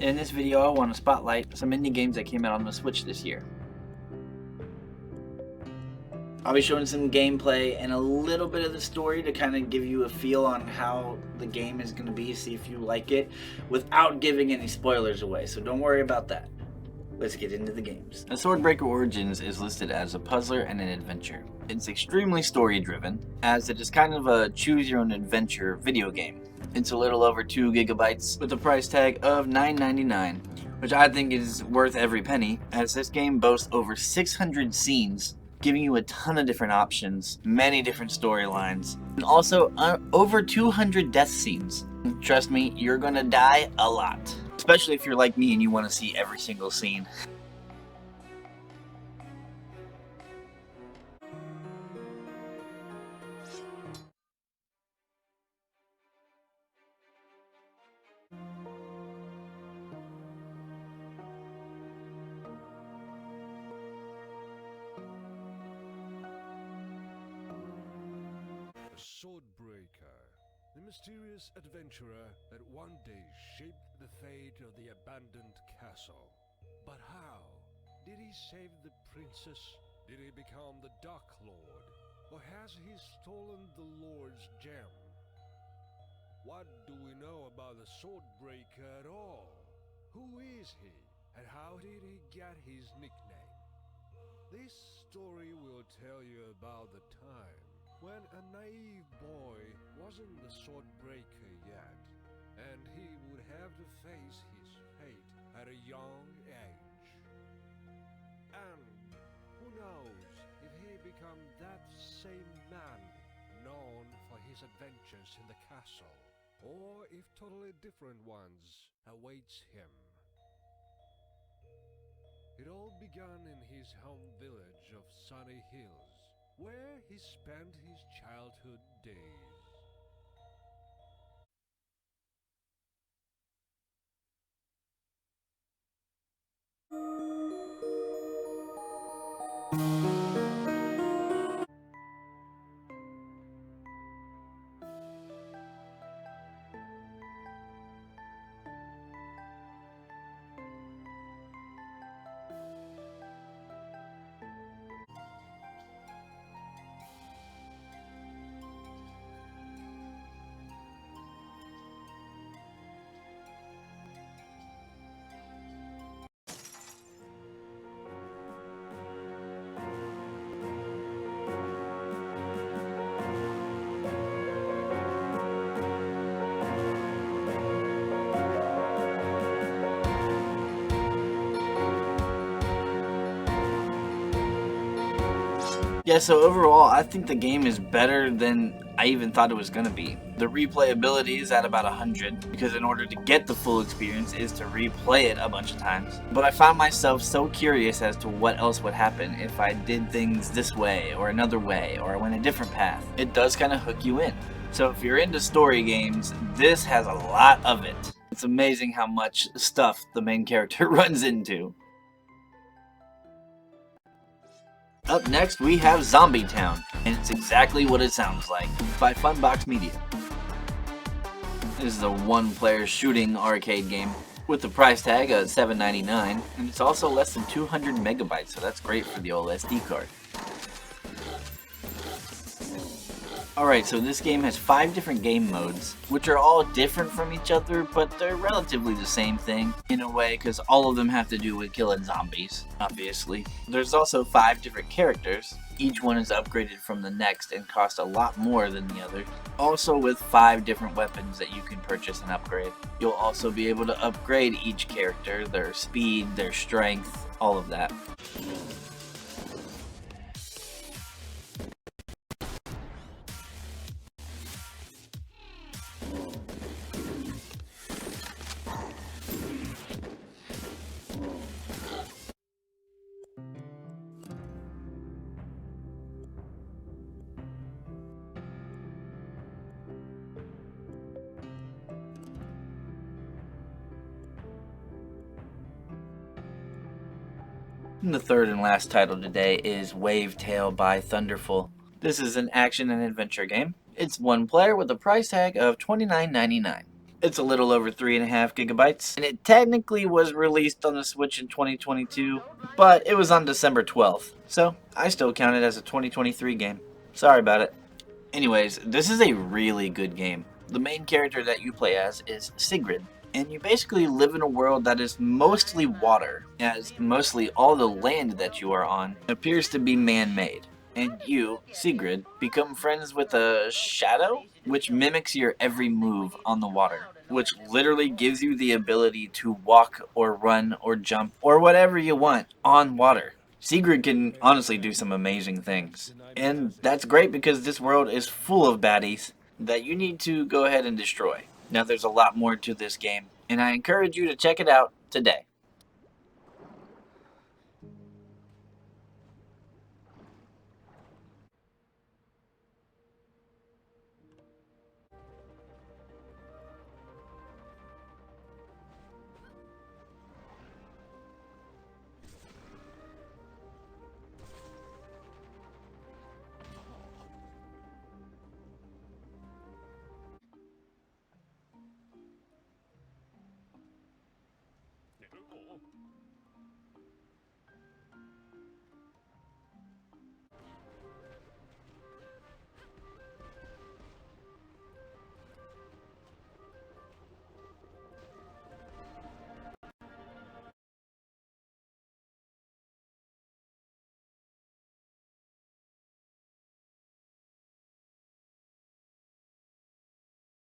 In this video, I want to spotlight some indie games that came out on the Switch this year. I'll be showing some gameplay and a little bit of the story to kind of give you a feel on how the game is going to be, see if you like it, without giving any spoilers away, so don't worry about that. Let's get into the games. The Swordbreaker Origins is listed as a puzzler and an adventure. It's extremely story-driven, as it is kind of a choose-your-own-adventure video game. It's a little over 2 gigabytes with a price tag of $9.99, which I think is worth every penny, as this game boasts over 600 scenes, giving you a ton of different options, many different storylines, and also over 200 death scenes. Trust me, you're gonna die a lot. Especially if you're like me and you want to see every single scene. A Swordbreaker, the mysterious adventurer that one day shaped the fate of the abandoned castle. But how? Did he save the princess? Did he become the Dark Lord? Or has he stolen the Lord's gem? What do we know about the Swordbreaker at all? Who is he? And how did he get his nickname? This story will tell you about the time when a naive boy wasn't the Swordbreaker yet, and he would have to face his fate at a young age. And who knows if he become that same man known for his adventures in the castle, or if totally different ones awaits him. It all began in his home village of Sunny Hills, where he spent his childhood days. Yeah, so overall, I think the game is better than I even thought it was going to be. The replayability is at about 100, because in order to get the full experience is to replay it a bunch of times. But I found myself so curious as to what else would happen if I did things this way, or another way, or I went a different path. It does kind of hook you in. So if you're into story games, this has a lot of it. It's amazing how much stuff the main character runs into. Up next, we have Zombie Town, and it's exactly what it sounds like, by Funbox Media. This is a one-player shooting arcade game with the price tag of $7.99, and it's also less than 200 megabytes, so that's great for the old SD card. Alright, so this game has 5 different game modes, which are all different from each other, but they're relatively the same thing, in a way, because all of them have to do with killing zombies, obviously. There's also 5 different characters. Each one is upgraded from the next and costs a lot more than the other. Also with 5 different weapons that you can purchase and upgrade. You'll also be able to upgrade each character, their speed, their strength, all of that. And the third and last title today is Wavetale by Thunderful. This is an action and adventure game. It's one player with a price tag of $29.99. It's a little over 3.5 gigabytes, and it technically was released on the Switch in 2022, but it was on December 12th, so I still count it as a 2023 game. Sorry about it. Anyways, this is a really good game. The main character that you play as is Sigrid, and you basically live in a world that is mostly water, as mostly all the land that you are on appears to be man-made. And you, Sigrid, become friends with a shadow, which mimics your every move on the water, which literally gives you the ability to walk or run or jump or whatever you want on water. Sigrid can honestly do some amazing things. And that's great because this world is full of baddies that you need to go ahead and destroy. Now there's a lot more to this game, and I encourage you to check it out today.